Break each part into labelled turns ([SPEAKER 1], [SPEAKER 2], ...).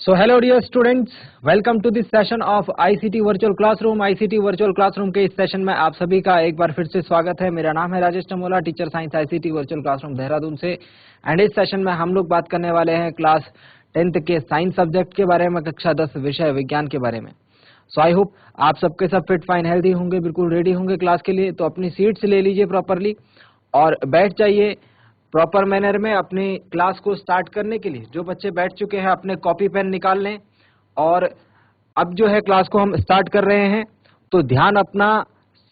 [SPEAKER 1] So hello dear students, welcome to this session of ICT Virtual Classroom। ICT Virtual Classroom के इस session में आप सभी का एक बार फिर से स्वागत है। मेरा नाम है Rajesh Tamola, teacher science ICT Virtual Classroom Dehradun से। एंड इस सेशन में हम लोग बात करने वाले हैं क्लास 10th के साइंस सब्जेक्ट के बारे में, कक्षा 10 विषय विज्ञान के बारे में। सो आई होप आप सबके सब फिट फाइन हेल्दी होंगे, बिल्कुल रेडी होंगे क्लास के लिए। तो अपनी सीट्स ले लीजिए प्रॉपरली और बैठ जाइए प्रॉपर मैनर में अपनी क्लास को स्टार्ट करने के लिए। जो बच्चे बैठ चुके हैं अपने कॉपी पेन निकाल लें और अब जो है क्लास को हम स्टार्ट कर रहे हैं, तो ध्यान अपना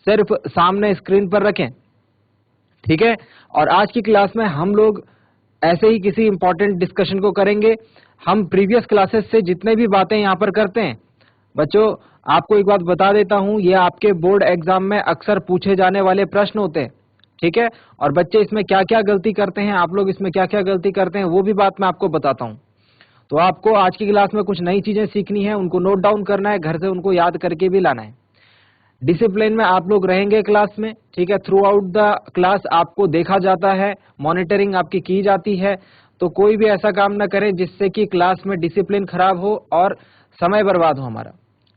[SPEAKER 1] सिर्फ सामने स्क्रीन पर रखें, ठीक है। और आज की क्लास में हम लोग ऐसे ही किसी इंपॉर्टेंट डिस्कशन को करेंगे। हम प्रीवियस क्लासेस से जितने भी बातें यहाँ पर करते हैं बच्चों, आपको एक बात बता देता हूँ, ये आपके बोर्ड एग्जाम में अक्सर पूछे जाने वाले प्रश्न होते हैं, ठीक है। और बच्चे इसमें क्या क्या गलती करते हैं, आप लोग इसमें क्या क्या गलती करते हैं, वो भी बात मैं आपको बताता हूं। तो आपको आज की क्लास में कुछ नई चीजें सीखनी है, उनको नोट डाउन करना है, घर से उनको याद करके भी लाना है। डिसिप्लिन में आप लोग रहेंगे क्लास में, ठीक है। थ्रू आउट द क्लास आपको देखा जाता है, मॉनिटरिंग आपकी की जाती है। तो कोई भी ऐसा काम ना करें जिससे कि क्लास में डिसिप्लिन खराब हो और समय बर्बाद हो हमारा,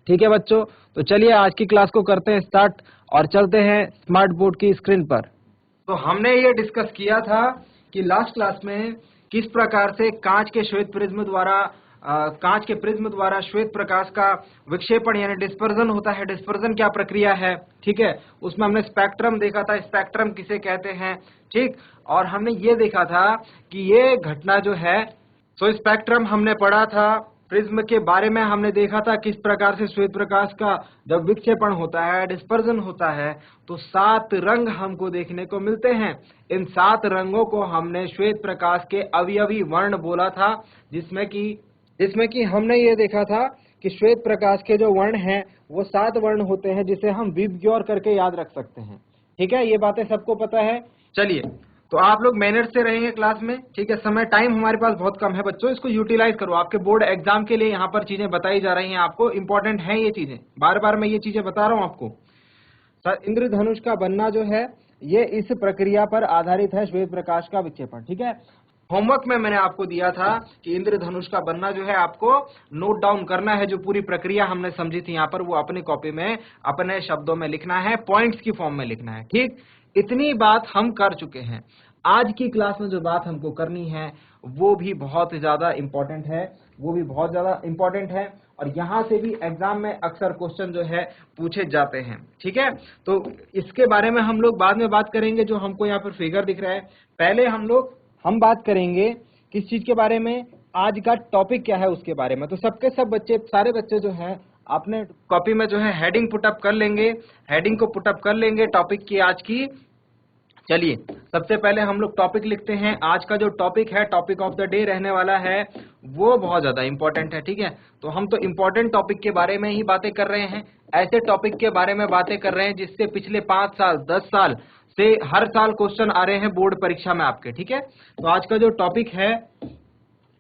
[SPEAKER 1] ठीक है बच्चों। तो चलिए आज की क्लास को करते हैं स्टार्ट और चलते हैं स्मार्ट बोर्ड की स्क्रीन पर। तो हमने ये डिस्कस किया था कि लास्ट क्लास में किस प्रकार से कांच के प्रिज्म द्वारा श्वेत प्रकाश का विक्षेपण यानी डिस्पर्जन होता है। डिस्पर्जन क्या प्रक्रिया है, ठीक है। उसमें हमने स्पेक्ट्रम देखा था, स्पेक्ट्रम किसे कहते हैं, ठीक। और हमने ये देखा था कि ये घटना जो है, तो स्पेक्ट्रम हमने पढ़ा था। प्रिज्म के बारे में हमने देखा था किस प्रकार से श्वेत प्रकाश का जब विक्षेपण होता है, डिस्पर्जन होता है, तो 7 रंग हमको देखने को मिलते हैं। इन 7 रंगों को हमने श्वेत प्रकाश के अवयवी वर्ण बोला था, जिसमें कि हमने ये देखा था कि श्वेत प्रकाश के जो वर्ण हैं वो 7 वर्ण होते हैं, जिसे हम विबग्योर करके याद रख सकते हैं, ठीक है। ये बातें सबको पता है। चलिए, तो आप लोग मेहनत से रहेंगे क्लास में, ठीक है। समय टाइम हमारे पास बहुत कम है बच्चों, इसको यूटिलाइज करो। आपके बोर्ड एग्जाम के लिए यहाँ पर चीजें बताई जा रही हैं आपको, इंपॉर्टेंट है ये चीजें, बार बार मैं ये चीजें बता रहा हूँ आपको। सर, इंद्रधनुष का बनना जो है ये इस प्रक्रिया पर आधारित है, श्वेत प्रकाश का विक्षेपण, ठीक है। होमवर्क में मैंने आपको दिया था कि इंद्रधनुष का बनना जो है आपको नोट डाउन करना है। जो पूरी प्रक्रिया हमने समझी थी यहाँ पर, वो अपनी कॉपी में अपने शब्दों में लिखना है, पॉइंट्स की फॉर्म में लिखना है, ठीक। इतनी बात हम कर चुके हैं। आज की क्लास में जो बात हमको करनी है वो भी बहुत ज्यादा इंपॉर्टेंट है, और यहाँ से भी एग्जाम में अक्सर क्वेश्चन जो है पूछे जाते हैं, ठीक है। तो इसके बारे में हम लोग बाद में बात करेंगे। जो हमको यहाँ पर फिगर दिख रहा है, पहले हम बात करेंगे किस चीज के बारे में, आज का टॉपिक क्या है उसके बारे में। तो सबके सब बच्चे, सारे बच्चे जो है आपने कॉपी में जो है हेडिंग पुटअप कर लेंगे, हेडिंग को पुटअप कर लेंगे टॉपिक की आज की। चलिए, सबसे पहले हम लोग टॉपिक लिखते हैं। आज का जो टॉपिक है, टॉपिक ऑफ द डे रहने वाला है, वो बहुत ज्यादा इंपॉर्टेंट है, ठीक है। तो हम तो इंपॉर्टेंट टॉपिक के बारे में ही बातें कर रहे हैं, ऐसे टॉपिक के बारे में बातें कर रहे हैं जिससे पिछले 5 साल 10 साल से हर साल क्वेश्चन आ रहे हैं बोर्ड परीक्षा में आपके, ठीक है। तो आज का जो टॉपिक है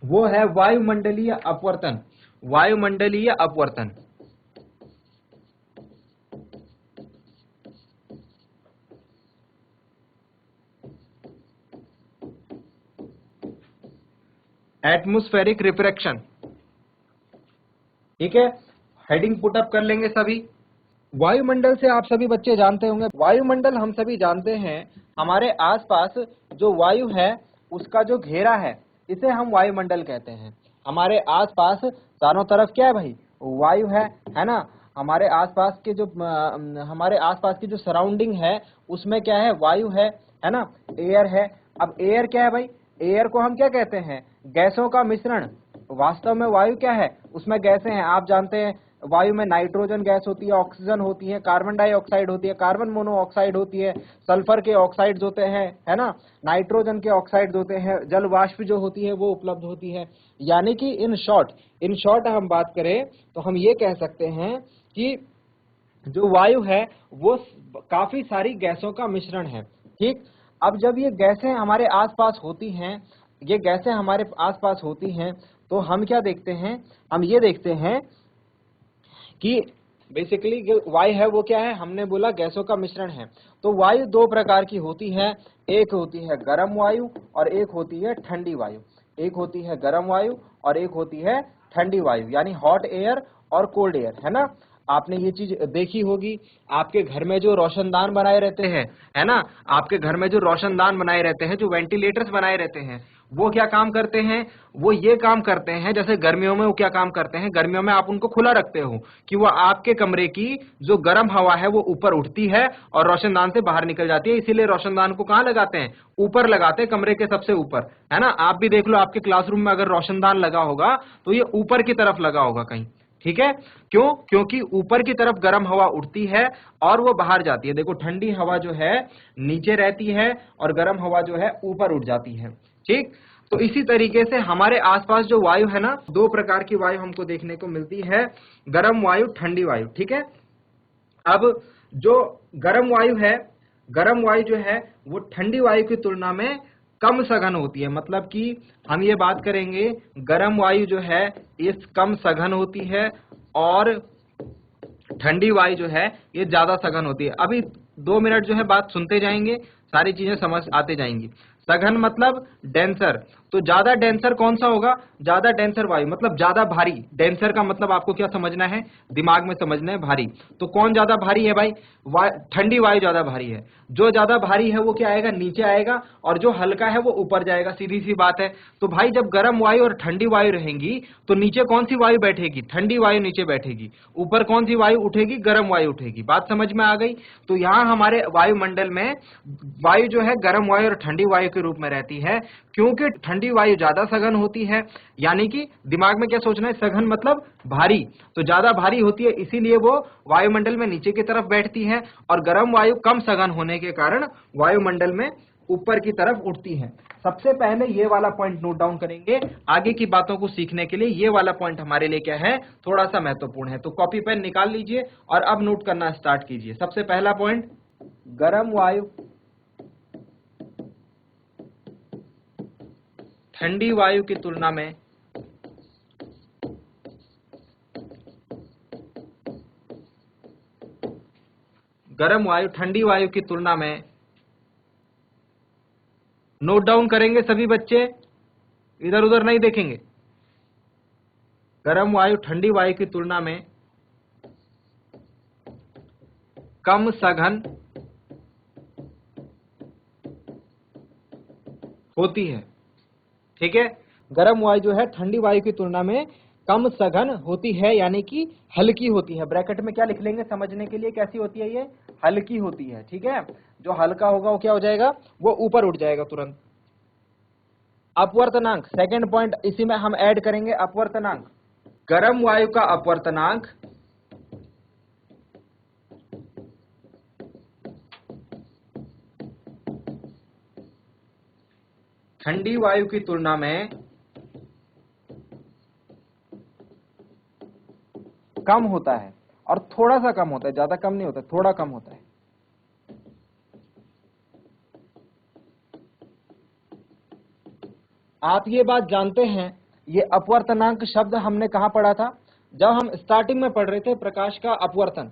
[SPEAKER 1] वो है वायुमंडलीय अपवर्तन। वायुमंडलीय अपवर्तन, एटमॉस्फेरिक रिफ्रैक्शन, ठीक है। हेडिंग पुटअप कर लेंगे सभी। वायुमंडल से आप सभी बच्चे जानते होंगे, वायुमंडल हम सभी जानते हैं, हमारे आसपास जो वायु है उसका जो घेरा है, इसे हम वायुमंडल कहते हैं। हमारे आसपास चारों तरफ क्या है भाई, वायु है ना। हमारे आसपास की जो सराउंडिंग है उसमें क्या है, वायु है ना, एयर है। अब एयर क्या है भाई, एयर को हम क्या कहते हैं, गैसों का मिश्रण। वास्तव में वायु क्या है, उसमें गैसें हैं। आप जानते हैं वायु में नाइट्रोजन गैस होती है, ऑक्सीजन होती है, कार्बन डाइऑक्साइड होती है, कार्बन मोनोऑक्साइड होती है, सल्फर के ऑक्साइड्स होते हैं, है ना, नाइट्रोजन के ऑक्साइड्स होते हैं, जल वाष्प जो होती है वो उपलब्ध होती है। यानी कि इन शॉर्ट हम बात करें तो हम ये कह सकते हैं कि जो वायु है वो काफी सारी गैसों का मिश्रण है, ठीक। अब जब ये गैसें हमारे आसपास होती हैं, तो हम क्या देखते हैं, हम ये देखते हैं कि बेसिकली जो वायु है वो क्या है, हमने बोला गैसों का मिश्रण है। तो वायु 2 प्रकार की होती है, एक होती है गर्म वायु और एक होती है ठंडी वायु। एक होती है गर्म वायु और एक होती है ठंडी वायु, यानी हॉट एयर और कोल्ड एयर, है ना। आपने ये चीज देखी होगी, आपके घर में जो रोशनदान बनाए रहते हैं, है ना, आपके घर में जो रोशनदान बनाए रहते हैं, जो वेंटिलेटर्स बनाए रहते हैं, वो क्या काम करते हैं, वो ये काम करते हैं, जैसे गर्मियों में वो क्या काम करते हैं, गर्मियों में आप उनको खुला रखते हो कि वो आपके कमरे की जो गर्म हवा है वो ऊपर उठती है और रोशनदान से बाहर निकल जाती है। इसीलिए रोशनदान को कहाँ लगाते हैं, ऊपर लगाते हैं, कमरे के सबसे ऊपर, है ना। आप भी देख लो, आपके क्लासरूम में अगर रोशनदान लगा होगा तो ये ऊपर की तरफ लगा होगा कहीं, ठीक है। क्यों, क्योंकि ऊपर की तरफ गर्म हवा उठती है और वो बाहर जाती है। देखो, ठंडी हवा जो है नीचे रहती है और गर्म हवा जो है ऊपर उठ जाती है, ठीक। तो इसी तरीके से हमारे आसपास जो वायु है ना, दो प्रकार की वायु हमको देखने को मिलती है, गर्म वायु, ठंडी वायु, ठीक है। अब जो गर्म वायु है, गर्म वायु जो है वो ठंडी वायु की तुलना में कम सघन होती है। मतलब कि हम ये बात करेंगे, गर्म वायु जो है इस कम सघन होती है और ठंडी वायु जो है ये ज्यादा सघन होती है। अभी 2 मिनट जो है बात सुनते जाएंगे, सारी चीजें समझ आते जाएंगी। सघन मतलब डेंसर, तो ज्यादा डेंसर कौन सा होगा, ज्यादा डेंसर वायु मतलब ज्यादा भारी। डेंसर का मतलब आपको क्या समझना है, दिमाग में समझना है, भारी। तो कौन ज्यादा भारी है भाई, ठंडी वायु ज्यादा भारी है। जो ज्यादा भारी है वो क्या आएगा, नीचे आएगा, और जो हल्का है वो ऊपर जाएगा, सीधी सी बात है। तो भाई जब गर्म वायु और ठंडी वायु रहेंगी तो नीचे कौन सी वायु बैठेगी, ठंडी वायु नीचे बैठेगी, ऊपर कौन सी वायु उठेगी, गर्म वायु उठेगी। बात समझ में आ गई। तो यहाँ हमारे वायुमंडल में वायु जो है गर्म वायु और ठंडी वायु के रूप में रहती है, क्योंकि ठंडी वायु ज्यादा सघन होती है। यानी कि दिमाग में क्या सोचना है, सघन मतलब भारी, तो ज्यादा भारी होती है, इसीलिए वो वायुमंडल में नीचे की तरफ बैठती है, और गर्म वायु कम सघन होने के कारण वायुमंडल में ऊपर की तरफ उठती है। सबसे पहले ये वाला पॉइंट नोट डाउन करेंगे, आगे की बातों को सीखने के लिए ये वाला पॉइंट हमारे लिए क्या है, थोड़ा सा महत्वपूर्ण है। तो कॉपी पेन निकाल लीजिए और अब नोट करना स्टार्ट कीजिए। सबसे पहला पॉइंट, गर्म वायु ठंडी वायु की तुलना में गर्म वायु ठंडी वायु की तुलना में, नोट डाउन करेंगे सभी बच्चे, इधर उधर नहीं देखेंगे। गर्म वायु ठंडी वायु की तुलना में कम सघन होती है, ठीक है। गर्म वायु जो है ठंडी वायु की तुलना में कम सघन होती है, यानी कि हल्की होती है। ब्रैकेट में क्या लिख लेंगे समझने के लिए, कैसी होती है ये, हल्की होती है, ठीक है। जो हल्का होगा वो क्या हो जाएगा, वो ऊपर उठ जाएगा तुरंत। अपवर्तनांक, सेकंड पॉइंट इसी में हम ऐड करेंगे, अपवर्तनांक। गर्म वायु का अपवर्तनांक ठंडी वायु की तुलना में कम होता है, और थोड़ा सा कम होता है, ज्यादा कम नहीं होता, थोड़ा कम होता है। आप ये बात जानते हैं, ये अपवर्तनांक शब्द हमने कहां पढ़ा था, जब हम स्टार्टिंग में पढ़ रहे थे प्रकाश का अपवर्तन।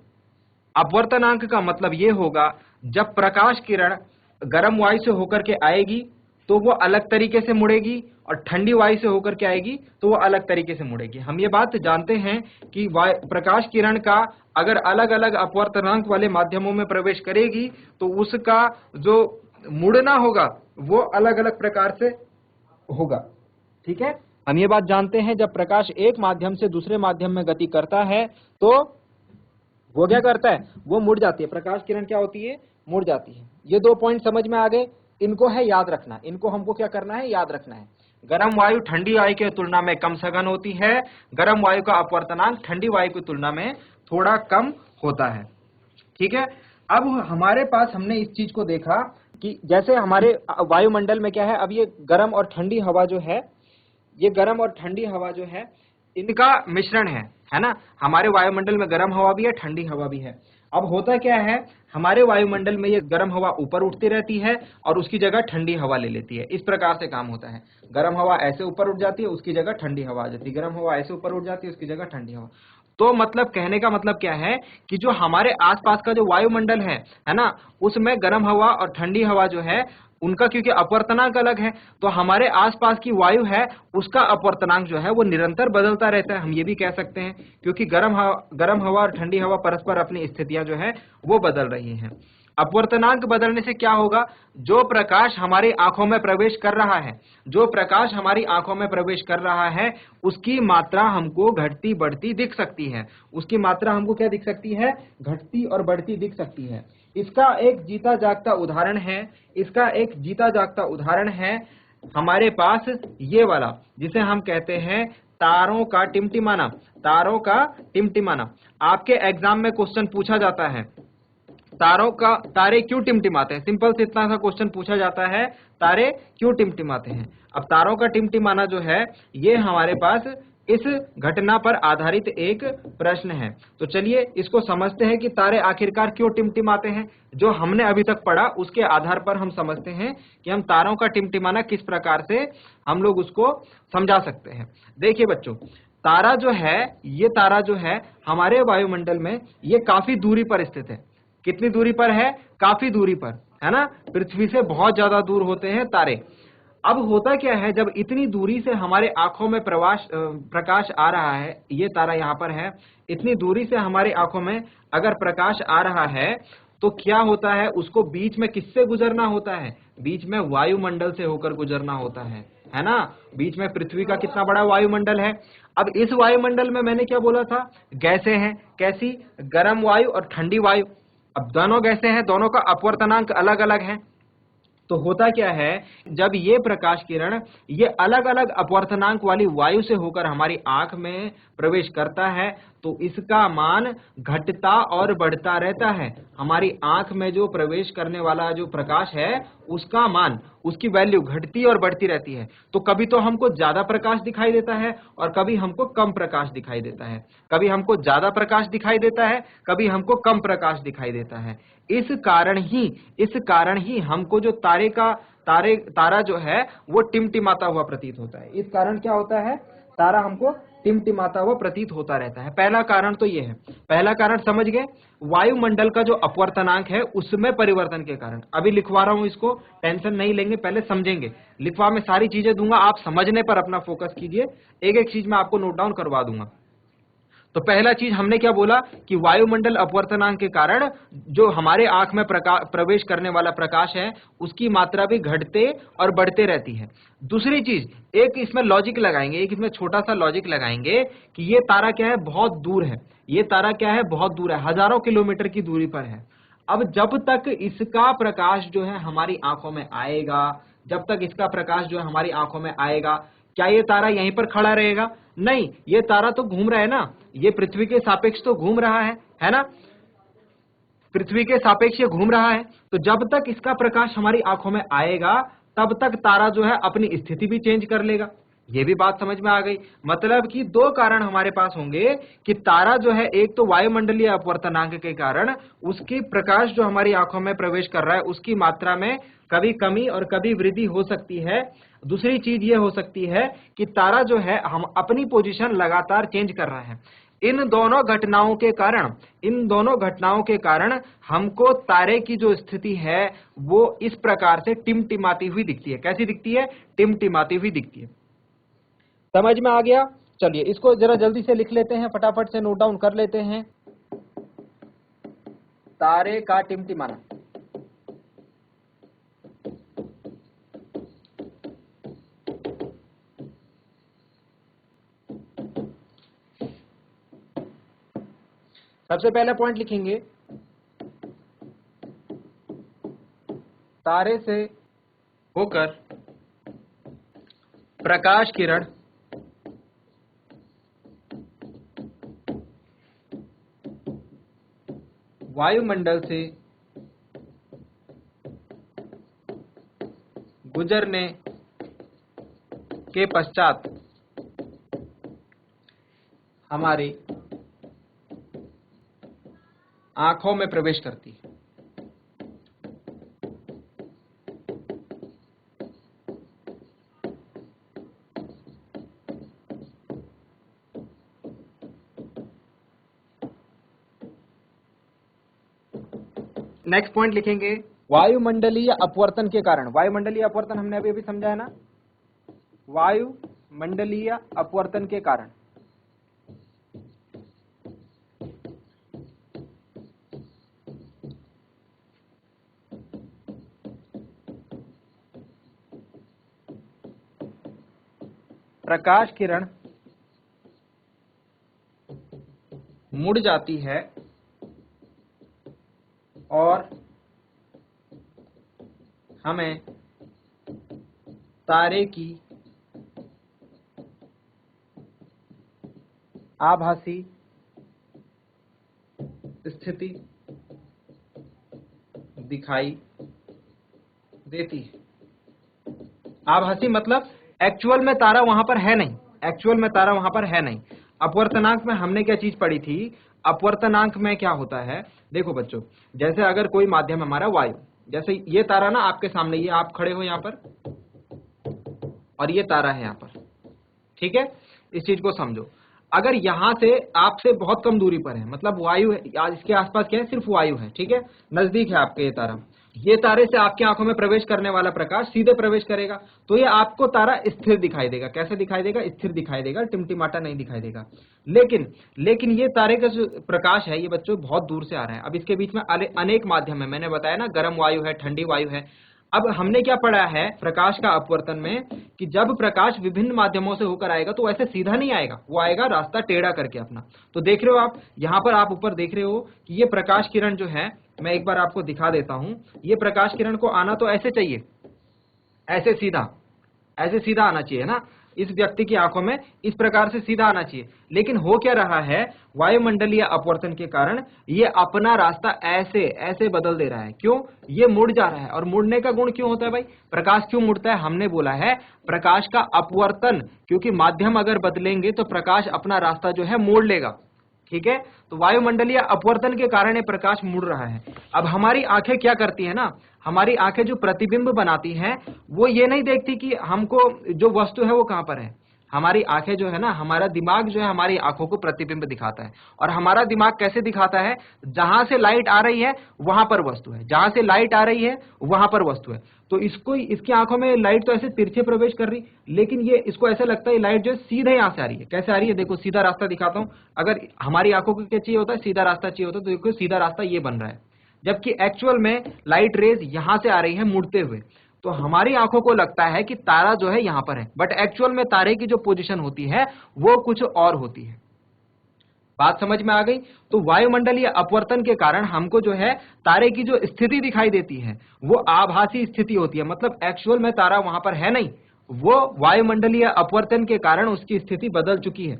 [SPEAKER 1] अपवर्तनांक का मतलब ये होगा, जब प्रकाश किरण गर्म वायु से होकर के आएगी तो वो अलग तरीके से मुड़ेगी, और ठंडी वायु से होकर के आएगी तो वो अलग तरीके से मुड़ेगी। हम ये बात जानते हैं कि प्रकाश किरण का अगर अलग अलग अपवर्तनांक वाले माध्यमों में प्रवेश करेगी तो उसका जो मुड़ना होगा वो अलग अलग प्रकार से होगा, ठीक है। हम ये बात जानते हैं, जब प्रकाश एक माध्यम से दूसरे माध्यम में गति करता है तो वो क्या करता है, वो मुड़ जाती है। प्रकाश किरण क्या होती है, मुड़ जाती है। ये 2 पॉइंट समझ में आ गए, इनको है याद रखना, इनको हमको क्या करना है, याद रखना है। गर्म वायु ठंडी वायु की तुलना में कम सघन होती है, गर्म वायु का अपवर्तनांक ठंडी वायु की तुलना में थोड़ा कम होता है, ठीक है। अब हमारे पास हमने इस चीज को देखा कि जैसे हमारे वायुमंडल में क्या है, अब ये गर्म और ठंडी हवा जो है, ये गर्म और ठंडी हवा जो है इनका मिश्रण है ना। हमारे वायुमंडल में गर्म हवा भी है, ठंडी हवा भी है। अब होता क्या है, हमारे वायुमंडल में ये गर्म हवा ऊपर उठती रहती है और उसकी जगह ठंडी हवा ले लेती है। इस प्रकार से काम होता है, गर्म हवा ऐसे ऊपर उठ जाती है, उसकी जगह ठंडी हवा आ जाती है, गर्म हवा ऐसे ऊपर उठ जाती है, उसकी जगह ठंडी हवा। तो मतलब कहने का मतलब क्या है कि जो हमारे आसपास का जो वायुमंडल है ना, उसमें गर्म हवा और ठंडी हवा जो है उनका क्योंकि अपवर्तनांक अलग है, तो हमारे आसपास की वायु है उसका अपवर्तनांक जो है वो निरंतर बदलता रहता है, हम ये भी कह सकते हैं, क्योंकि गर्म हवा और ठंडी हवा परस्पर अपनी स्थितियां जो है वो बदल रही हैं। अपवर्तनांक बदलने से क्या होगा, जो प्रकाश हमारी आंखों में प्रवेश कर रहा है, जो प्रकाश हमारी आंखों में प्रवेश कर रहा है उसकी मात्रा हमको घटती बढ़ती दिख सकती है, उसकी मात्रा हमको क्या दिख सकती है, घटती और बढ़ती दिख सकती है। इसका एक जीता जागता उदाहरण है, इसका एक जीता जागता उदाहरण है हमारे पास ये वाला, जिसे हम कहते हैं तारों का टिमटिमाना। तारों का टिमटिमाना आपके एग्जाम में क्वेश्चन पूछा जाता है, तारे क्यों टिमटिमाते हैं, सिंपल से इतना सा क्वेश्चन पूछा जाता है, तारे क्यों टिमटिमाते हैं। अब तारों का टिमटिमाना जो है ये हमारे पास इस घटना पर आधारित एक प्रश्न है। तो चलिए इसको समझते हैं कि तारे आखिरकार क्यों टिमटिमाते हैं। जो हमने अभी तक पढ़ा उसके आधार पर हम समझते हैं कि हम तारों का टिमटिमाना किस प्रकार से हम लोग उसको समझा सकते हैं। देखिए बच्चों, तारा जो है, ये तारा जो है हमारे वायुमंडल में ये काफी दूरी पर स्थित है। कितनी दूरी पर है, काफी दूरी पर, है ना, पृथ्वी से बहुत ज्यादा दूर होते हैं तारे। अब होता क्या है, जब इतनी दूरी से हमारे आंखों में प्रकाश आ रहा है, ये तारा यहाँ पर है, इतनी दूरी से हमारी आंखों में अगर प्रकाश आ रहा है तो क्या होता है, उसको बीच में किससे गुजरना होता है, बीच में वायुमंडल से होकर गुजरना होता है ना। बीच में पृथ्वी का कितना बड़ा वायुमंडल है। अब इस वायुमंडल में मैंने क्या बोला था, गैसें हैं, कैसी, गर्म वायु और ठंडी वायु। अब दोनों गैसें हैं, दोनों का अपवर्तनांक अलग अलग है। तो होता क्या है, जब ये प्रकाश किरण ये अलग अलग अपवर्तनांक वाली वायु से होकर हमारी आंख में प्रवेश करता है तो इसका मान घटता और बढ़ता रहता है। हमारी आंख में जो प्रवेश करने वाला जो प्रकाश है उसका मान, उसकी वैल्यू घटती और बढ़ती रहती है। तो कभी तो हमको ज्यादा प्रकाश दिखाई देता है और कभी हमको कम प्रकाश दिखाई देता है, कभी हमको ज्यादा प्रकाश दिखाई देता है, कभी हमको कम प्रकाश दिखाई देता है। इस कारण ही हमको जो तारा जो है वो टिमटिमाता हुआ प्रतीत होता है। इस कारण क्या होता है, तारा हमको टिमटिमाता हुआ प्रतीत होता रहता है। पहला कारण तो ये है, पहला कारण समझ गए, वायुमंडल का जो अपवर्तनांक है उसमें परिवर्तन के कारण। अभी लिखवा रहा हूं इसको, टेंशन नहीं लेंगे, पहले समझेंगे। लिखवा में सारी चीजें दूंगा, आप समझने पर अपना फोकस कीजिए, एक एक चीज मैं आपको नोट डाउन करवा दूंगा। तो पहला चीज हमने क्या बोला कि वायुमंडल अपवर्तनांक के कारण जो हमारे आंख में प्रवेश करने वाला प्रकाश है उसकी मात्रा भी घटते और बढ़ते रहती है। दूसरी चीज, एक इसमें लॉजिक लगाएंगे, एक इसमें छोटा सा लॉजिक लगाएंगे कि ये तारा क्या है, बहुत दूर है, ये तारा क्या है, बहुत दूर है, हजारों किलोमीटर की दूरी पर है। अब जब तक इसका प्रकाश जो है हमारी आंखों में आएगा, जब तक इसका प्रकाश जो है हमारी आंखों में आएगा, क्या ये तारा यहीं पर खड़ा रहेगा, नहीं, ये तारा तो घूम रहा है ना, ये पृथ्वी के सापेक्ष तो घूम रहा है ना, पृथ्वी के सापेक्ष ये घूम रहा है। तो जब तक इसका प्रकाश हमारी आंखों में आएगा तब तक तारा जो है अपनी स्थिति भी चेंज कर लेगा। ये भी बात समझ में आ गई। मतलब कि दो कारण हमारे पास होंगे कि तारा जो है, एक तो वायुमंडलीय अपवर्तनांक के कारण उसकी प्रकाश जो हमारी आंखों में प्रवेश कर रहा है उसकी मात्रा में कभी कमी और कभी वृद्धि हो सकती है। दूसरी चीज ये हो सकती है कि तारा जो है हम अपनी पोजीशन लगातार चेंज कर रहा है। इन दोनों घटनाओं के कारण हमको तारे की जो स्थिति है वो इस प्रकार से टिमटिमाती हुई दिखती है। कैसी दिखती है, टिमटिमाती हुई दिखती है। समझ में आ गया। चलिए इसको जरा जल्दी से लिख लेते हैं, फटाफट से नोट डाउन कर लेते हैं। तारे का टिमटिमाना, सबसे पहला पॉइंट लिखेंगे, तारे से होकर प्रकाश किरण वायुमंडल से गुजरने के पश्चात हमारी आंखों में प्रवेश करती है। नेक्स्ट पॉइंट लिखेंगे, वायुमंडलीय अपवर्तन के कारण, वायुमंडलीय अपवर्तन हमने अभी अभी समझा है ना, वायुमंडलीय अपवर्तन के कारण प्रकाश किरण मुड़ जाती है और हमें तारे की आभासी स्थिति दिखाई देती है। आभासी मतलब एक्चुअल में तारा वहां पर है नहीं, एक्चुअल में तारा वहां पर है नहीं। अपवर्तनांक में हमने क्या चीज पढ़ी थी, अपवर्तनांक में क्या होता है, देखो बच्चों, जैसे अगर कोई माध्यम हमारा वायु, जैसे ये तारा ना आपके सामने, ये आप खड़े हो यहां पर और ये तारा है यहां पर, ठीक है, इस चीज को समझो। अगर यहां से आपसे बहुत कम दूरी पर है, मतलब वायु है, इसके आसपास क्या है, सिर्फ वायु है, ठीक है, नजदीक है आपके ये तारा, ये तारे से आपकी आंखों में प्रवेश करने वाला प्रकाश सीधे प्रवेश करेगा, तो ये आपको तारा स्थिर दिखाई देगा। कैसे दिखाई देगा, स्थिर दिखाई देगा, टिमटिमाटा नहीं दिखाई देगा। लेकिन ये तारे का जो प्रकाश है ये बच्चों बहुत दूर से आ रहा है। अब इसके बीच में अनेक माध्यम है, मैंने बताया ना, गर्म वायु है, ठंडी वायु है। अब हमने क्या पढ़ा है प्रकाश का अपवर्तन में, कि जब प्रकाश विभिन्न माध्यमों से होकर आएगा तो ऐसे सीधा नहीं आएगा, वो आएगा रास्ता टेढ़ा करके अपना। तो देख रहे हो आप यहां पर, आप ऊपर देख रहे हो कि ये प्रकाश किरण जो है, मैं एक बार आपको दिखा देता हूं, ये प्रकाश किरण को आना तो ऐसे चाहिए, ऐसे सीधा आना चाहिए ना, इस व्यक्ति की आंखों में इस प्रकार से सीधा आना चाहिए। लेकिन हो क्या रहा है, वायुमंडलीय अपवर्तन के कारण ये अपना रास्ता ऐसे ऐसे बदल दे रहा है। क्यों, ये मुड़ जा रहा है। और मुड़ने का गुण क्यों होता है भाई, प्रकाश क्यों मुड़ता है, हमने बोला है प्रकाश का अपवर्तन, क्योंकि माध्यम अगर बदलेंगे तो प्रकाश अपना रास्ता जो है मोड़ लेगा, ठीक है। तो वायुमंडलीय अपवर्तन के कारण ये प्रकाश मुड़ रहा है। अब हमारी आंखें क्या करती है ना, हमारी आंखें जो प्रतिबिंब बनाती हैं वो ये नहीं देखती कि हमको जो वस्तु है वो कहां पर है। हमारी आंखें जो है ना, हमारा दिमाग जो है हमारी आंखों को प्रतिबिंब दिखाता है। और हमारा दिमाग कैसे दिखाता है, जहां से लाइट आ रही है वहां पर वस्तु है, जहां से लाइट आ रही है वहां पर वस्तु है। तो इसको, इसकी आंखों में लाइट तो ऐसे तिरछे प्रवेश कर रही, लेकिन ये इसको ऐसा लगता है लाइट जो है सीधे यहां से आ रही है। कैसे आ रही है, देखो सीधा रास्ता दिखाता हूं। अगर हमारी आंखों को क्या चाहिए होता है, सीधा रास्ता चाहिए होता है, तो देखो सीधा रास्ता ये बन रहा है, जबकि एक्चुअल में लाइट रेज यहां से आ रही है मुड़ते हुए। तो हमारी आंखों को लगता है कि तारा जो है यहां पर है, बट एक्चुअल में तारे की जो पोजीशन होती है वो कुछ और होती है। बात समझ में आ गई। तो वायुमंडलीय अपवर्तन के कारण हमको जो है तारे की जो स्थिति दिखाई देती है वो आभासी स्थिति होती है, मतलब एक्चुअल में तारा वहां पर है नहीं, वो वायुमंडलीय अपवर्तन के कारण उसकी स्थिति बदल चुकी है।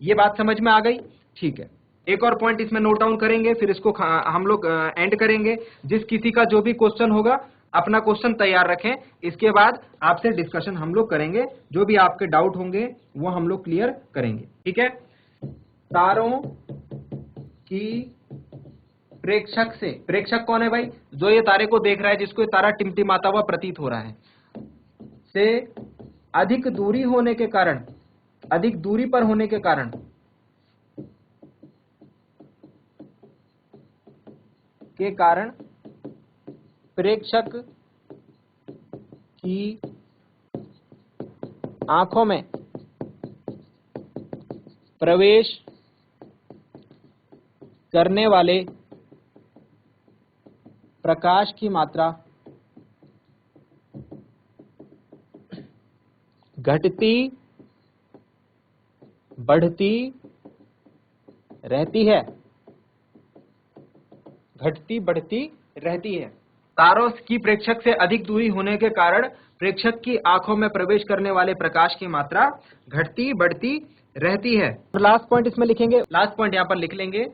[SPEAKER 1] ये बात समझ में आ गई, ठीक है। एक और पॉइंट इसमें नोट डाउन करेंगे, फिर इसको हम लोग एंड करेंगे। जिस किसी का जो भी क्वेश्चन होगा अपना क्वेश्चन तैयार रखें, इसके बाद आपसे डिस्कशन हम लोग करेंगे, जो भी आपके डाउट होंगे वो हम लोग क्लियर करेंगे, ठीक है। तारों की प्रेक्षक से, प्रेक्षक कौन है भाई, जो ये तारे को देख रहा है, जिसको ये तारा टिमटिमाता हुआ प्रतीत हो रहा है, से अधिक दूरी होने के कारण, अधिक दूरी पर होने के कारण प्रेक्षक की आंखों में प्रवेश करने वाले प्रकाश की मात्रा घटती बढ़ती रहती है, घटती बढ़ती रहती है। तारों की प्रेक्षक से अधिक दूरी होने के कारण प्रेक्षक की आंखों में प्रवेश करने वाले प्रकाश की मात्रा घटती बढ़ती रहती है। लास्ट पॉइंट इसमें लिखेंगे, लास्ट पॉइंट यहां पर लिख लेंगे।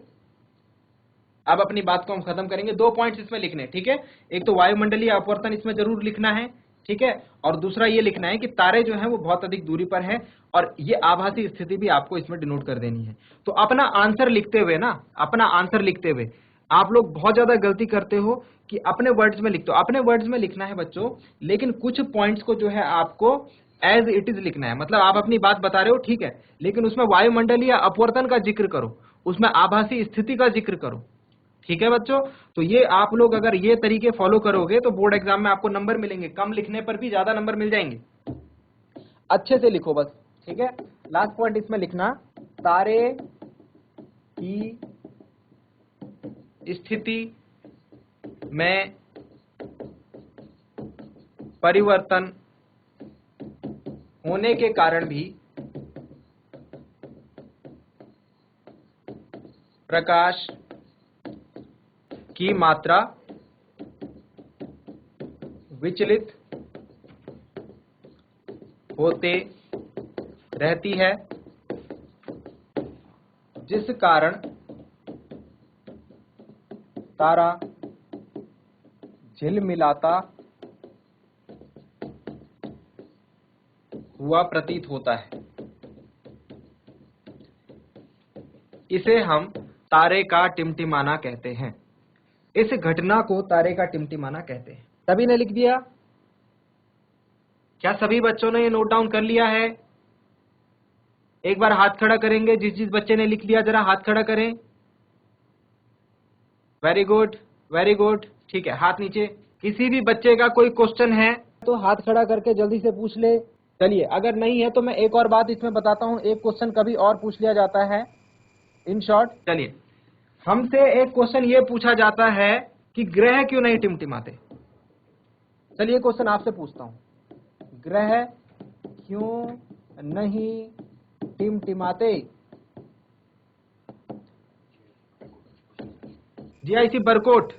[SPEAKER 1] अब अपनी बात को हम खत्म करेंगे। 2 पॉइंट्स इसमें लिखने, ठीक है। एक तो वायुमंडलीय अपवर्तन इसमें जरूर लिखना है, ठीक है, और दूसरा ये लिखना है कि तारे जो हैं वो बहुत अधिक दूरी पर हैं, और ये आभासी स्थिति भी आपको इसमें डिनोट कर देनी है। तो अपना आंसर लिखते हुए ना, अपना आंसर लिखते हुए आप लोग बहुत ज्यादा गलती करते हो कि अपने वर्ड्स में लिखते हो। अपने वर्ड्स में लिखना है बच्चों, लेकिन कुछ पॉइंट्स को जो है आपको एज इट इज लिखना है। मतलब आप अपनी बात बता रहे हो, ठीक है, लेकिन उसमें वायुमंडलीय अपवर्तन का जिक्र करो, उसमें आभासी स्थिति का जिक्र करो, ठीक है बच्चों, तो ये आप लोग अगर ये तरीके फॉलो करोगे तो बोर्ड एग्जाम में आपको नंबर मिलेंगे, कम लिखने पर भी ज्यादा नंबर मिल जाएंगे। अच्छे से लिखो बस, ठीक है। लास्ट पॉइंट इसमें लिखना, तारे की स्थिति में परिवर्तन होने के कारण भी प्रकाश की मात्रा विचलित होते रहती है, जिस कारण तारा झिलमिलाता हुआ प्रतीत होता है। इसे हम तारे का टिमटिमाना कहते हैं। इस घटना को तारे का टिमटिमाना कहते हैं। सभी ने लिख दिया? क्या सभी बच्चों ने ये नोट डाउन कर लिया है? एक बार हाथ खड़ा करेंगे, जिस जिस बच्चे ने लिख लिया जरा हाथ खड़ा करें। वेरी गुड, वेरी गुड, ठीक है, हाथ नीचे। किसी भी बच्चे का कोई क्वेश्चन है तो हाथ खड़ा करके जल्दी से पूछ ले। चलिए, अगर नहीं है तो मैं एक और बात इसमें बताता हूं, एक क्वेश्चन कभी और पूछ लिया जाता है इन शॉर्ट। चलिए, हमसे एक क्वेश्चन ये पूछा जाता है कि ग्रह क्यों नहीं टिमटिमाते। चलिए क्वेश्चन आपसे पूछता हूं, ग्रह क्यों नहीं टिमटिमाते? जीआईसी बरकोट।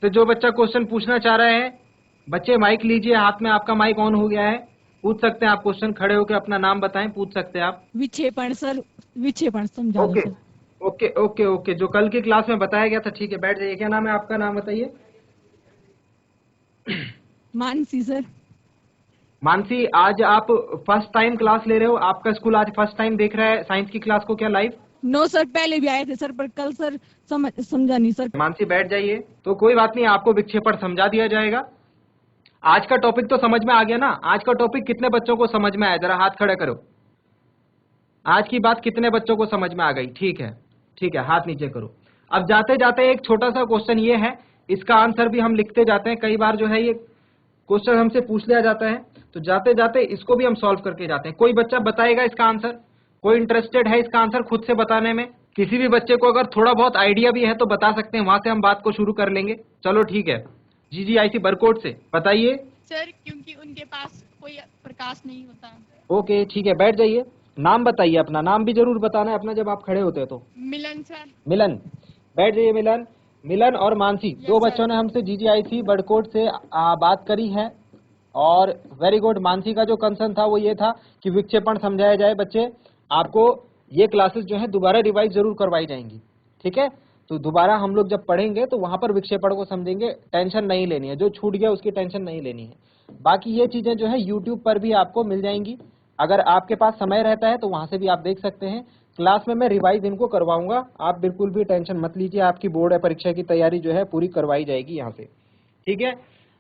[SPEAKER 1] तो जो बच्चा क्वेश्चन पूछना चाह रहे हैं, बच्चे माइक लीजिए, हाथ में आपका माइक ऑन हो गया है, पूछ सकते हैं आप क्वेश्चन, खड़े होकर अपना नाम बताएं, पूछ सकते हैं आप।
[SPEAKER 2] विक्षेपण सर, विक्षेपण समझा
[SPEAKER 1] ओके
[SPEAKER 2] दो।
[SPEAKER 1] ओके ओके ओके, जो कल की क्लास में बताया गया था, ठीक है, बैठ जाइए। क्या नाम है आपका, नाम बताइए।
[SPEAKER 2] मानसी सर।
[SPEAKER 1] मानसी, आज आप फर्स्ट टाइम क्लास ले रहे हो? आपका स्कूल आज फर्स्ट टाइम देख रहा है साइंस की क्लास को क्या लाइव?
[SPEAKER 2] नो सर, पहले भी आए थे सर, पर कल सर समझा नहीं सर।
[SPEAKER 1] मानसी बैठ जाइए। तो कोई बात नहीं, आपको विक्षेपण समझा दिया जाएगा। आज का टॉपिक तो समझ में आ गया ना? आज का टॉपिक कितने बच्चों को समझ में आया, जरा हाथ खड़े करो। आज की बात कितने बच्चों को समझ में आ गई? ठीक है, ठीक है, हाथ नीचे करो। अब जाते जाते एक छोटा सा क्वेश्चन ये है, इसका आंसर भी हम लिखते जाते हैं। कई बार जो है ये क्वेश्चन हमसे पूछ लिया जाता है, तो जाते जाते इसको भी हम सॉल्व करके जाते हैं। कोई बच्चा बताएगा इसका आंसर? कोई इंटरेस्टेड है इसका आंसर खुद से बताने में? किसी भी बच्चे को अगर थोड़ा बहुत आइडिया भी है तो बता सकते हैं, वहां से हम बात को शुरू कर लेंगे। चलो ठीक है, जीजीआईसी बरकोट से बताइए।
[SPEAKER 3] सर, क्योंकि उनके पास कोई प्रकाश नहीं होता।
[SPEAKER 1] ओके ठीक है, बैठ जाइए। नाम बताइए अपना, नाम भी जरूर बताना है अपना जब आप खड़े होते हैं तो।
[SPEAKER 3] मिलन सर।
[SPEAKER 1] मिलन, बैठ जाइए। मिलन, मिलन और मानसी, दो
[SPEAKER 3] सर।
[SPEAKER 1] बच्चों ने हमसे जीजीआईसी बरकोट से बात करी है। और वेरी गुड। मानसी का जो कंसर्न था वो ये था कि विक्षेपण समझाया जाए। बच्चे, आपको ये क्लासेस जो है दोबारा रिवाइज जरूर करवाई जाएंगी, ठीक है? तो दोबारा हम लोग जब पढ़ेंगे तो वहां पर विक्षेपण को समझेंगे। टेंशन नहीं लेनी है, जो छूट गया उसकी टेंशन नहीं लेनी है। बाकी ये चीजें जो है यूट्यूब पर भी आपको मिल जाएंगी, अगर आपके पास समय रहता है तो वहां से भी आप देख सकते हैं। क्लास में मैं रिवाइज इनको करवाऊंगा, आप बिल्कुल भी टेंशन मत लीजिए। आपकी बोर्ड परीक्षा की तैयारी जो है पूरी करवाई जाएगी यहाँ से, ठीक है?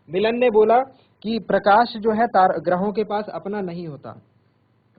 [SPEAKER 1] मिलन ने बोला कि प्रकाश जो है ग्रहों के पास अपना नहीं होता,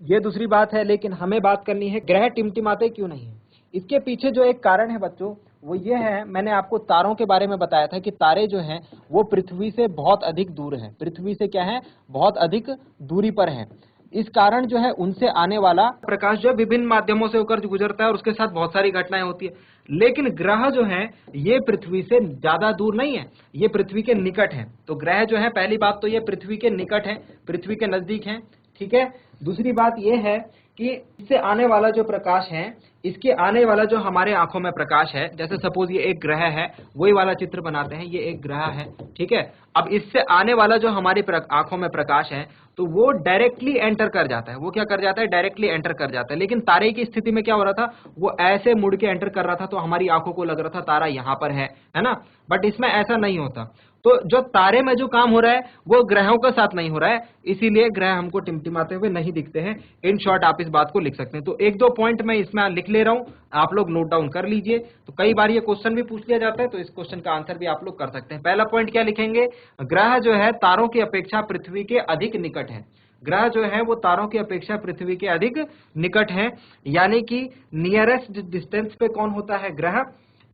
[SPEAKER 1] ये दूसरी बात है, लेकिन हमें बात करनी है ग्रह टिमटिमाते क्यों नहीं है। इसके पीछे जो एक कारण है बच्चों, वो ये है, मैंने आपको तारों के बारे में बताया था कि तारे जो हैं वो पृथ्वी से बहुत अधिक दूर हैं। पृथ्वी से क्या है, बहुत अधिक दूरी पर हैं। इस कारण जो है उनसे आने वाला प्रकाश जो है विभिन्न माध्यमों से होकर गुजरता है और उसके साथ बहुत सारी घटनाएं होती है। लेकिन ग्रह जो हैं ये पृथ्वी से ज्यादा दूर नहीं है, ये पृथ्वी के निकट है। तो ग्रह जो है, पहली बात तो ये पृथ्वी के निकट है, पृथ्वी के नजदीक है, ठीक है? दूसरी बात ये है कि इससे आने वाला जो प्रकाश है, इसके आने वाला जो हमारे आंखों में प्रकाश है, जैसे सपोज ये एक ग्रह है, वही वाला चित्र बनाते हैं, ये एक ग्रह है, ठीक है? अब इससे आने वाला जो हमारी आंखों में प्रकाश है, तो वो डायरेक्टली एंटर कर जाता है। वो क्या कर जाता है, डायरेक्टली एंटर कर जाता है। लेकिन तारे की स्थिति में क्या हो रहा था, वो ऐसे मुड़ के एंटर कर रहा था, तो हमारी आंखों को लग रहा था तारा यहाँ पर है ना? बट इसमें ऐसा नहीं होता। तो जो तारे में जो काम हो रहा है वो ग्रहों के साथ नहीं हो रहा है, इसीलिए ग्रह हमको टिमटिमाते हुए नहीं दिखते हैं। इन शॉर्ट आप इस बात को लिख सकते हैं। तो एक दो पॉइंट मैं इसमें लिख ले रहा हूं, आप लोग नोट डाउन कर लीजिए। तो कई बार ये क्वेश्चन भी पूछ लिया जाता है, तो इस क्वेश्चन का आंसर भी आप लोग कर सकते हैं। पहला पॉइंट क्या लिखेंगे, ग्रह जो है तारों की अपेक्षा पृथ्वी के अधिक निकट है। ग्रह जो है वो तारों की अपेक्षा पृथ्वी के अधिक निकट है, यानी कि नियरेस्ट डिस्टेंस पे कौन होता है, ग्रह।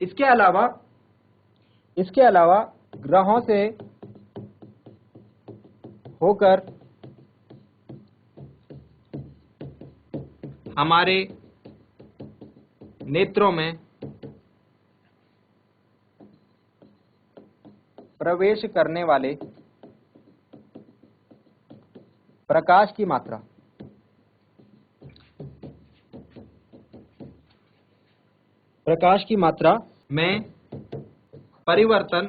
[SPEAKER 1] इसके अलावा ग्रहों से होकर हमारे नेत्रों में प्रवेश करने वाले प्रकाश की मात्रा में परिवर्तन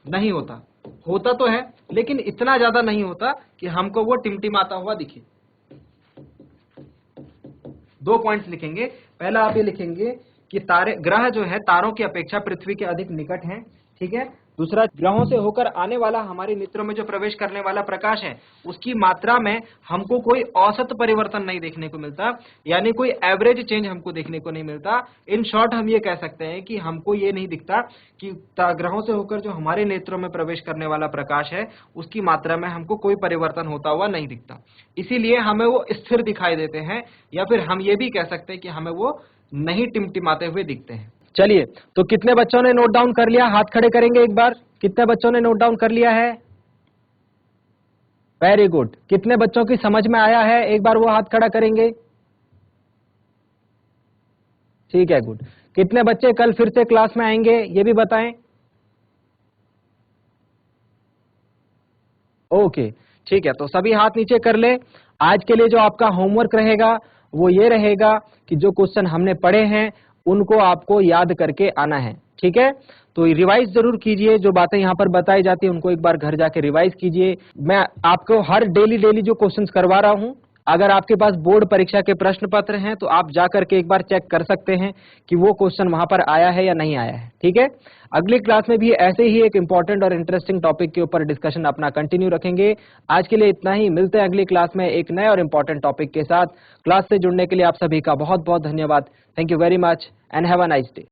[SPEAKER 1] नहीं होता तो है, लेकिन इतना ज्यादा नहीं होता कि हमको वो टिमटिमाता हुआ दिखे। 2 पॉइंट्स लिखेंगे। पहला आप ये लिखेंगे कि ग्रह जो है तारों की अपेक्षा पृथ्वी के अधिक निकट हैं, ठीक है। दूसरा, ग्रहों से होकर आने वाला हमारे नेत्रों में जो प्रवेश करने वाला प्रकाश है उसकी मात्रा में हमको कोई औसत परिवर्तन नहीं देखने को मिलता, यानी कोई एवरेज चेंज हमको देखने को नहीं मिलता। इन शॉर्ट हम ये कह सकते हैं कि हमको ये नहीं दिखता कि ग्रहों से होकर जो हमारे नेत्रों में प्रवेश करने वाला प्रकाश है उसकी मात्रा में हमको कोई परिवर्तन होता हुआ नहीं दिखता, इसीलिए हमें वो स्थिर दिखाई देते हैं, या फिर हम ये भी कह सकते हैं कि हमें वो नहीं टिमटिमाते हुए दिखते हैं। चलिए, तो कितने बच्चों ने नोट डाउन कर लिया? हाथ खड़े करेंगे एक बार। कितने बच्चों ने नोट डाउन कर लिया है? Very good. कितने बच्चों की समझ में आया है? एक बार वो हाथ खड़ा करेंगे। ठीक है, गुड। कितने बच्चे कल फिर से क्लास में आएंगे ये भी बताएं। ओके, ठीक है, तो सभी हाथ नीचे कर ले। आज के लिए जो आपका होमवर्क रहेगा वो ये रहेगा कि जो क्वेश्चन हमने पढ़े हैं उनको आपको याद करके आना है, ठीक है। तो रिवाइज जरूर कीजिए, जो बातें यहाँ पर बताई जाती है उनको एक बार घर जाके रिवाइज कीजिए। मैं आपको हर डेली जो क्वेश्चंस करवा रहा हूँ, अगर आपके पास बोर्ड परीक्षा के प्रश्न पत्र हैं तो आप जाकर के एक बार चेक कर सकते हैं कि वो क्वेश्चन वहां पर आया है या नहीं आया है, ठीक है। अगली क्लास में भी ऐसे ही एक इंपॉर्टेंट और इंटरेस्टिंग टॉपिक के ऊपर डिस्कशन अपना कंटिन्यू रखेंगे। आज के लिए इतना ही, मिलते हैं अगली क्लास में एक नए और इंपॉर्टेंट टॉपिक के साथ। क्लास से जुड़ने के लिए आप सभी का बहुत बहुत धन्यवाद। Thank you very much and have a nice day.